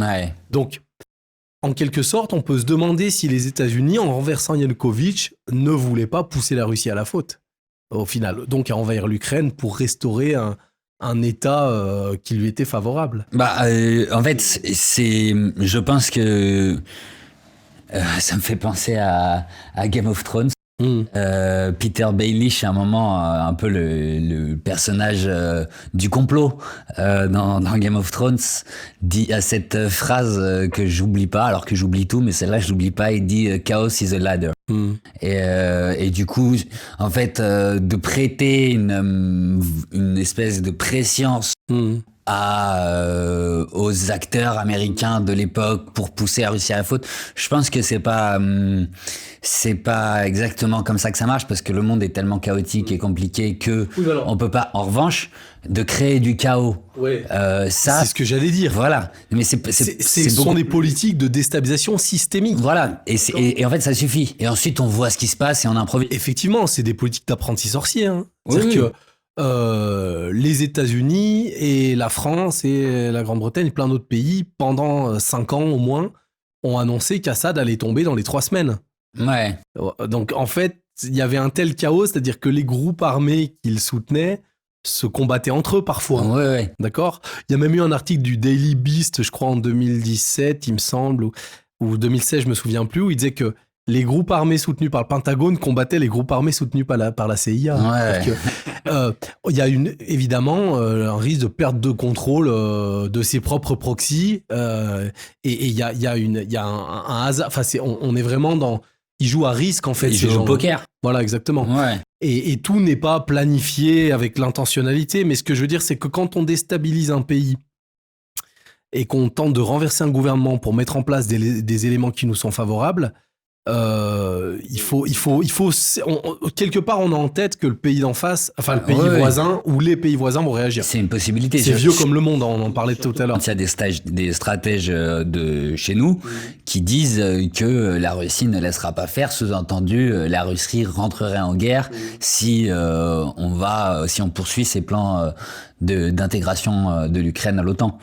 Ouais. Donc, en quelque sorte, on peut se demander si les États-Unis, en renversant Yanukovych, ne voulaient pas pousser la Russie à la faute, au final. Donc, à envahir l'Ukraine pour restaurer un État qui lui était favorable. En fait, je pense que ça me fait penser à Game of Thrones. Peter Baelish, à un moment, un peu le personnage du complot dans Game of Thrones, dit à cette phrase que j'oublie pas, alors que j'oublie tout, mais celle-là je l'oublie pas. Il dit Chaos is a ladder. Et du coup, en fait, de prêter une espèce de préscience aux acteurs américains de l'époque pour pousser la Russie à la faute. Je pense que c'est pas exactement comme ça que ça marche, parce que le monde est tellement chaotique et compliqué que on peut pas. En revanche, de créer du chaos, ça, c'est ce que j'allais dire. Voilà. Mais ce sont des politiques de déstabilisation systémique. Voilà. Et en fait, ça suffit. Et ensuite, on voit ce qui se passe et on improvise. Effectivement, c'est des politiques d'apprentis sorciers. Hein. C'est-à-dire que les États-Unis et la France et la Grande-Bretagne et plein d'autres pays, pendant 5 ans au moins, ont annoncé qu'Assad allait tomber dans les 3 semaines. Ouais. Donc, en fait, il y avait un tel chaos, c'est-à-dire que les groupes armés qu'ils soutenaient se combattaient entre eux parfois. Ouais. D'accord ? Il y a même eu un article du Daily Beast, je crois en 2017, il me semble, ou 2016, je me souviens plus, où il disait que les groupes armés soutenus par le Pentagone combattaient les groupes armés soutenus par la CIA. Ouais. Il y a évidemment un risque de perte de contrôle de ses propres proxys. Et il y a un hasard. Enfin, on est vraiment dans... Ils jouent à risque, en fait. Ils jouent au poker. Voilà, exactement. Ouais. Et tout n'est pas planifié avec l'intentionnalité. Mais ce que je veux dire, c'est que quand on déstabilise un pays et qu'on tente de renverser un gouvernement pour mettre en place des éléments qui nous sont favorables, il faut quelque part on a en tête que le pays d'en face, enfin le pays voisin ou les pays voisins vont réagir. C'est une possibilité. C'est vieux comme le monde, on en parlait tout à l'heure. Il y a des stratèges de chez nous qui disent que la Russie ne laissera pas faire, sous-entendu la Russie rentrerait en guerre si on poursuit ses plans d'intégration de l'Ukraine à l'OTAN.